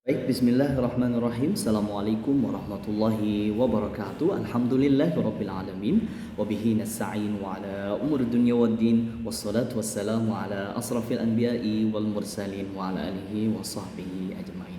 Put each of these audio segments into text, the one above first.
Baik, bismillahirrahmanirrahim. Assalamualaikum warahmatullahi wabarakatuh. Alhamdulillahirabbil alamin wa bihi nasta'in wa ala umuri dunya waddin wassalatu wassalamu ala asrafil anbiya'i wal mursalin wa ala alihi wa sahbihi ajmain.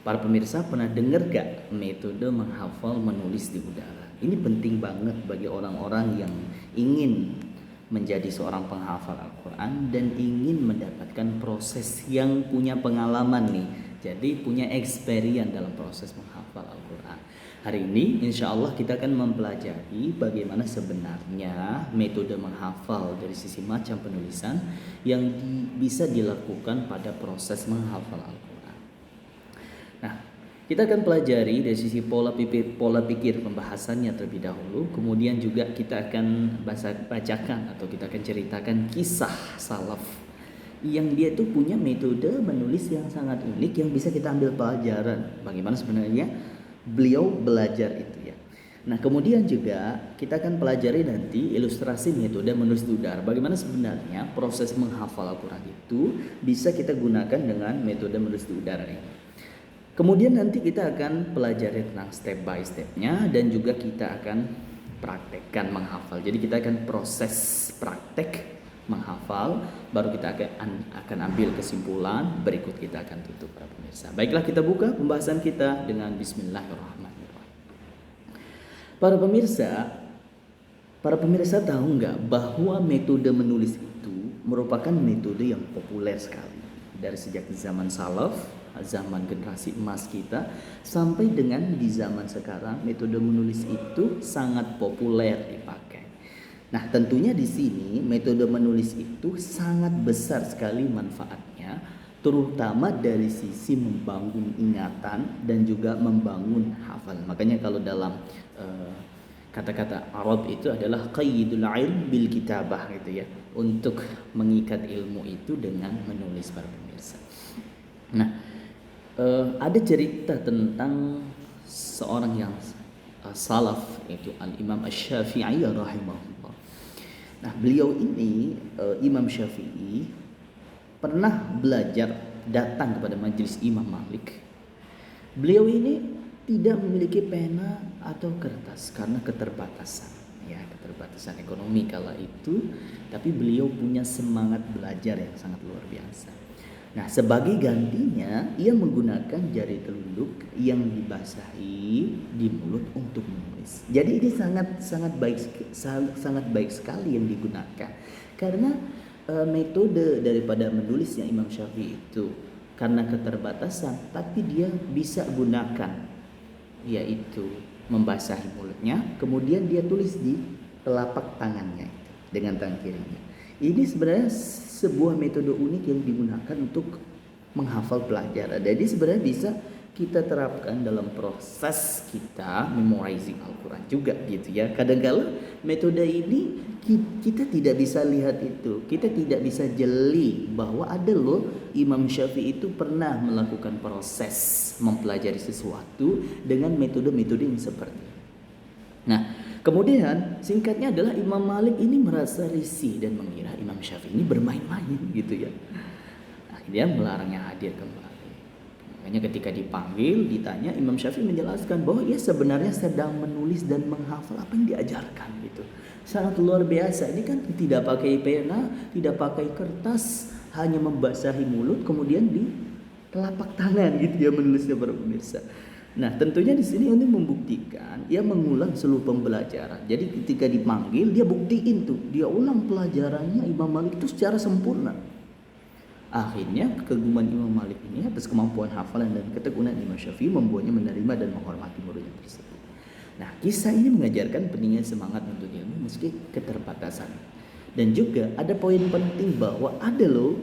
Para pemirsa, pernah dengar gak metode menghafal menulis di udara? Ini penting banget bagi orang-orang yang ingin menjadi seorang penghafal Al-Quran dan ingin mendapatkan proses yang punya pengalaman nih. Jadi punya experience dalam proses menghafal Al-Quran. Hari ini insya Allah kita akan mempelajari bagaimana sebenarnya metode menghafal dari sisi macam penulisan yang bisa dilakukan pada proses menghafal Al-Quran. Nah, kita akan pelajari dari sisi pola pikir pembahasannya terlebih dahulu. Kemudian juga kita akan bacakan atau kita akan ceritakan kisah salaf yang dia itu punya metode menulis yang sangat unik yang bisa kita ambil pelajaran bagaimana sebenarnya beliau belajar itu ya. Nah, kemudian juga kita akan pelajari nanti ilustrasi metode menulis di udara. Bagaimana sebenarnya proses menghafal Al-Quran itu bisa kita gunakan dengan metode menulis di udara ini. Kemudian nanti kita akan pelajari tentang step by stepnya dan juga kita akan praktekkan menghafal. Jadi kita akan proses praktek menghafal, baru kita akan ambil kesimpulan, berikut kita akan tutup para pemirsa. Baiklah, kita buka pembahasan kita dengan bismillahirrahmanirrahim. Para pemirsa tahu nggak bahwa metode menulis itu merupakan metode yang populer sekali dari sejak zaman salaf, zaman generasi emas kita, sampai dengan di zaman sekarang metode menulis itu sangat populer dipakai. Nah, tentunya di sini metode menulis itu sangat besar sekali manfaatnya, terutama dari sisi membangun ingatan dan juga membangun hafal. Makanya kalau dalam kata-kata Arab itu adalah qayyidul ilm bil kitabah gitu ya, untuk mengikat ilmu itu dengan menulis para pemirsa. Nah, ada cerita tentang seorang yang salaf, yaitu Al-Imam Asy-Syafi'i rahimahullah. Nah, beliau ini Imam Syafi'i pernah belajar datang kepada majelis Imam Malik. Beliau ini tidak memiliki pena atau kertas karena keterbatasan ekonomi kala itu, tapi beliau punya semangat belajar yang sangat luar biasa. Nah, sebagai gantinya ia menggunakan jari telunjuk yang dibasahi di mulut untuk menulis. Jadi ini sangat baik sekali yang digunakan. Karena metode daripada menulisnya Imam Syafi'i itu karena keterbatasan, tapi dia bisa gunakan, yaitu membasahi mulutnya, kemudian dia tulis di telapak tangannya dengan tangan kirinya. Ini sebenarnya sebuah metode unik yang digunakan untuk menghafal pelajaran. Jadi sebenarnya bisa kita terapkan dalam proses kita memorizing Al-Quran juga gitu ya. Kadang-kala metode ini kita tidak bisa lihat itu, kita tidak bisa jeli bahwa ada loh Imam Syafi'i itu pernah melakukan proses mempelajari sesuatu dengan metode-metode yang seperti ini. Nah, kemudian singkatnya adalah Imam Malik ini merasa risih dan mengira Imam Syafi'i ini bermain-main gitu ya. Akhirnya melarangnya hadir kembali. Makanya ketika dipanggil, ditanya, Imam Syafi'i menjelaskan bahwa ia sebenarnya sedang menulis dan menghafal apa yang diajarkan gitu. Sangat luar biasa. Ini kan tidak pakai pena, tidak pakai kertas, hanya membasahi mulut kemudian di telapak tangan gitu ya menulisnya para pemirsa. Nah, tentunya di sini untuk membuktikan ia mengulang seluruh pembelajaran. Jadi ketika dipanggil dia buktiin tuh, dia ulang pelajarannya Imam Malik itu secara sempurna. Akhirnya keguman Imam Malik ini atas kemampuan hafalan dan ketekunan Imam Syafi'i membuatnya menerima dan menghormati muridnya tersebut. Nah, kisah ini mengajarkan pentingnya semangat untuk ilmu meski keterbatasan. Dan juga ada poin penting bahwa ada loh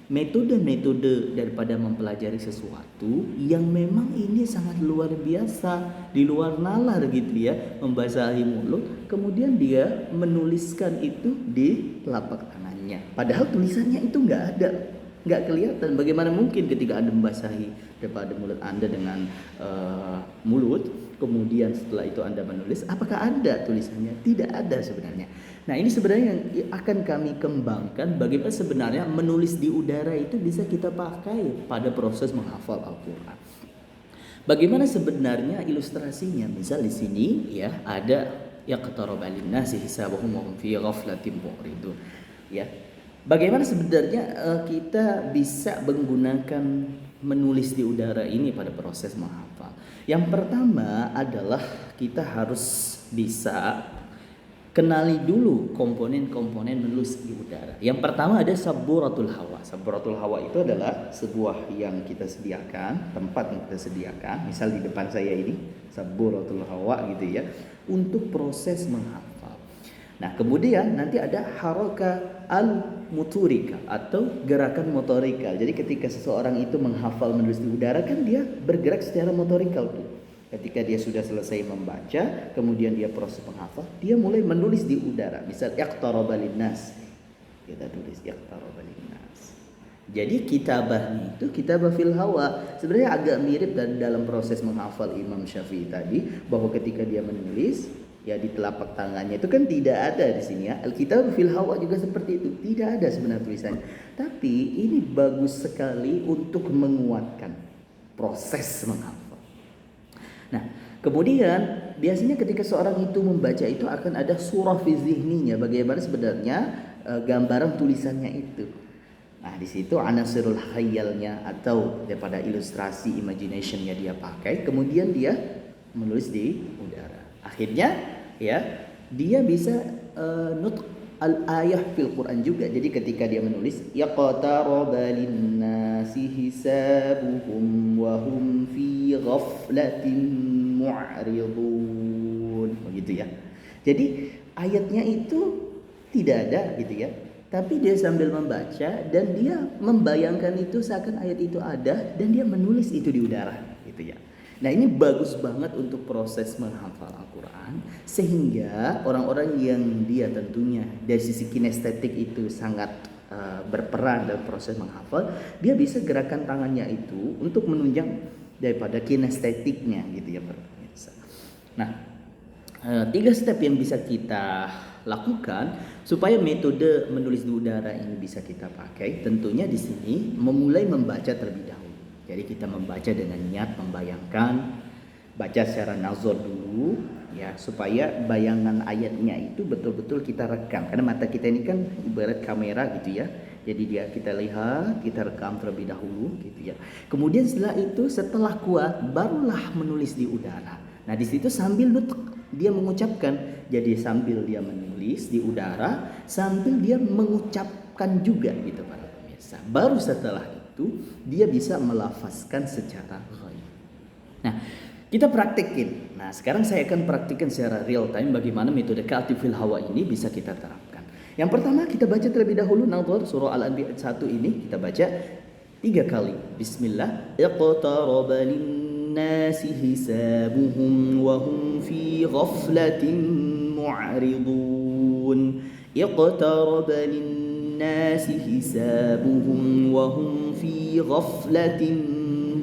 metode-metode daripada mempelajari sesuatu yang memang ini sangat luar biasa, di luar nalar gitu ya, membasahi mulut, kemudian dia menuliskan itu di telapak tangannya. Padahal tulisannya itu nggak kelihatan. Bagaimana mungkin ketika Anda membasahi daripada mulut Anda dengan mulut, kemudian setelah itu Anda menulis, apakah ada tulisannya? Tidak ada sebenarnya. Nah, ini sebenarnya yang akan kami kembangkan bagaimana sebenarnya menulis di udara itu bisa kita pakai pada proses menghafal Al-Quran. Bagaimana sebenarnya ilustrasinya? Misal di sini ya ada yaqtaraba linnasi hisabuhum wa hum fi ghaflatin mu'ridun. Ya. Bagaimana sebenarnya kita bisa menggunakan menulis di udara ini pada proses menghafal? Yang pertama adalah kita harus bisa kenali dulu komponen-komponen menulis di udara. Yang pertama ada saburatul hawa. Saburatul hawa itu adalah sebuah yang kita sediakan, tempat yang kita sediakan. Misal di depan saya ini saburatul hawa gitu ya, untuk proses menghafal. Nah, kemudian nanti ada haraka al-muturika atau gerakan motorikal. Jadi ketika seseorang itu menghafal menulis di udara kan dia bergerak secara motorikal tuh. Ketika dia sudah selesai membaca, kemudian dia proses menghafal, dia mulai menulis di udara. Misal iqtaraba linnas. Kita tulis iqtaraba linnas. Jadi kitabah itu kitabah fil hawa. Sebenarnya agak mirip dalam proses menghafal Imam Syafi'i tadi, bahwa ketika dia menulis ya di telapak tangannya itu kan tidak ada di sini ya. Al-kitab fil hawa juga seperti itu. Tidak ada sebenarnya tulisannya. Tapi ini bagus sekali untuk menguatkan proses menghafal. Nah, kemudian biasanya ketika seorang itu membaca itu akan ada surah fi zihninya, bagaimana sebenarnya gambaran tulisannya itu. Nah, di situ anasirul khayalnya atau daripada ilustrasi imaginationnya dia pakai, kemudian dia menulis di udara. Akhirnya ya dia bisa nutq al-ayah fil Quran juga. Jadi ketika dia menulis yaqtaraba linnasi hisabuhum wa hum fi ghaflatin mu'ridun, begitu ya. Jadi ayatnya itu tidak ada gitu ya, tapi dia sambil membaca dan dia membayangkan itu seakan ayat itu ada dan dia menulis itu di udara gitu ya. Nah, ini bagus banget untuk proses menghafal Al-Quran, sehingga orang-orang yang dia tentunya dari sisi kinestetik itu sangat berperan dalam proses menghafal, dia bisa gerakan tangannya itu untuk menunjang daripada kinestetiknya gitu ya para pemirsa. Nah, 3 step yang bisa kita lakukan supaya metode menulis di udara ini bisa kita pakai, tentunya di sini memulai membaca terlebih dahulu. Jadi kita membaca dengan niat membayangkan, baca secara nazar dulu ya, supaya bayangan ayatnya itu betul-betul kita rekam. Karena mata kita ini kan ibarat kamera gitu ya. Jadi kita lihat, kita rekam terlebih dahulu gitu ya. Kemudian setelah kuat barulah menulis di udara. Nah, di situ sambil dia mengucapkan. Jadi sambil dia menulis di udara, sambil dia mengucapkan juga gitu para pemirsa. Baru setelah itu dia bisa melafazkan secara ghaib. Nah, kita praktekin. Nah, sekarang saya akan praktikkan secara real time bagaimana metode ka'atif fil hawa ini bisa kita terapkan. Yang pertama kita baca terlebih dahulu Nadhr surah Al-Anbiya 1 ini kita baca 3 kali. Bismillah. Iqtaraba linnasi hisabuhum wa hum fi ghaflatin mu'ridun. Iqtaraba linnasi hisabuhum wa hum fi ghaflatin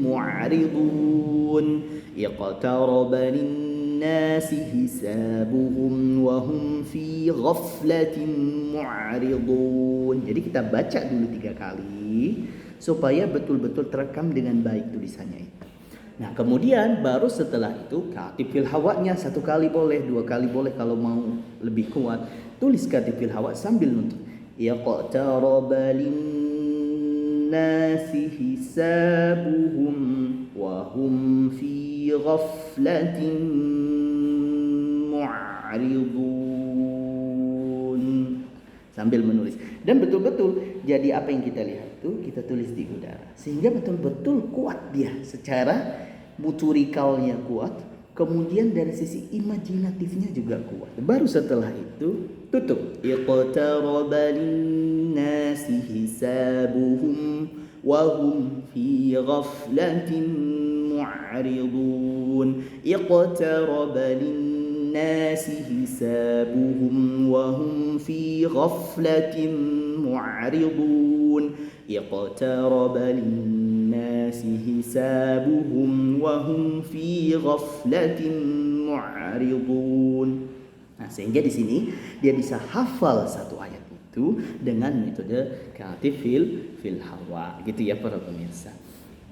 mu'ridun. Iqtaraba linnasi hisabuhum wa hum fi ghaflatin mu'ridun. Jadi kita baca dulu 3 kali supaya betul-betul terekam dengan baik tulisannya itu. Nah, kemudian baru setelah itu ka'atif fil hawanya 1 kali boleh, 2 kali boleh kalau mau lebih kuat. Tulis ka'atif fil hawa sambil nuntut. Yaqtaraba linnasi hisabuhum wa hum fi ghaflatin mu'ridun. Sambil menulis. Dan betul-betul jadi apa yang kita lihat itu kita tulis di udara. Sehingga betul-betul kuat dia secara muturikalnya kuat. Kemudian dari sisi imajinatifnya juga kuat. Baru setelah itu tutup. Iqtaraba linnasi hisabuhum wa hum fi ghaflatin mu'ridun. Iqtaraba linnasi hisabuhum wa hum fi ghaflatin mu'ridun. Iqtaraba linnasi hisabuhum wa hum fi ghaflatin mu'ridun. Nah, sehingga di sini dia bisa hafal satu ayat itu dengan metode ka'atif fil hawa gitu ya para pemirsa.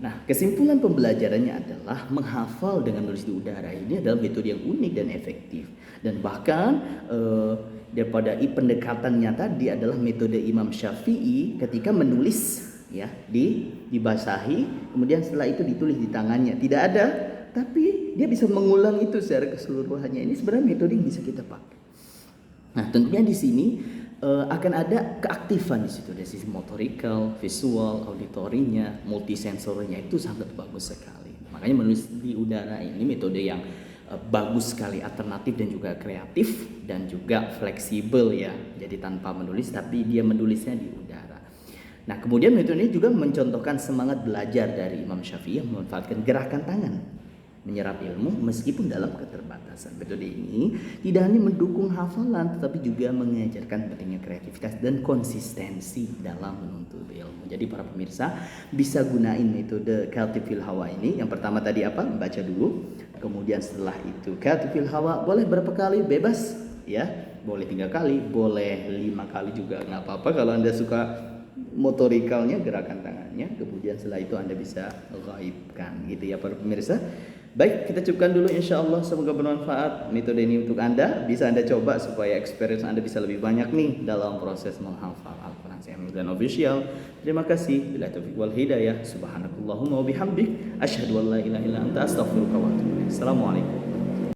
Nah, kesimpulan pembelajarannya adalah menghafal dengan menulis di udara ini adalah metode yang unik dan efektif. Dan bahkan daripada pendekatannya tadi adalah metode Imam Syafi'i ketika menulis ya dibasahi, kemudian setelah itu ditulis di tangannya. Tidak ada, tapi dia bisa mengulang itu secara keseluruhannya. Ini sebenarnya metode yang bisa kita pakai. Nah, tentunya di sini akan ada keaktifan di situ dari sisi motorikal, visual, auditorinya, multisensorinya itu sangat bagus sekali. Makanya menulis di udara ini metode yang bagus sekali, alternatif dan juga kreatif dan juga fleksibel ya. Jadi tanpa menulis tapi dia menulisnya di udara. Nah, kemudian metode ini juga mencontohkan semangat belajar dari Imam Syafi'i yang memanfaatkan gerakan tangan menyerap ilmu meskipun dalam keterbatasan. Metode ini tidak hanya mendukung hafalan tetapi juga mengajarkan pentingnya kreativitas dan konsistensi dalam menuntut ilmu. Jadi para pemirsa bisa gunain metode Khatib fil Hawa ini. Yang pertama tadi apa? Baca dulu. Kemudian setelah itu Khatib fil Hawa boleh berapa kali? Bebas ya. Boleh 3 kali, boleh 5 kali juga nggak apa-apa kalau Anda suka motorikalnya, gerakan tangannya. Kemudian setelah itu Anda bisa ghaibkan gitu ya para pemirsa. Baik, kita cukupkan dulu insya Allah. Semoga bermanfaat metode ini untuk Anda. Bisa Anda coba supaya experience Anda bisa lebih banyak nih dalam proses menghafal Al-Quran. Saya Mizan Official. Terima kasih. Bila taufiq wal hidayah. Subhanakallahumma wa bihamdik. Asyhadu an la ilaha illa anta astaghfiruka wa atubu ilaik. Assalamualaikum.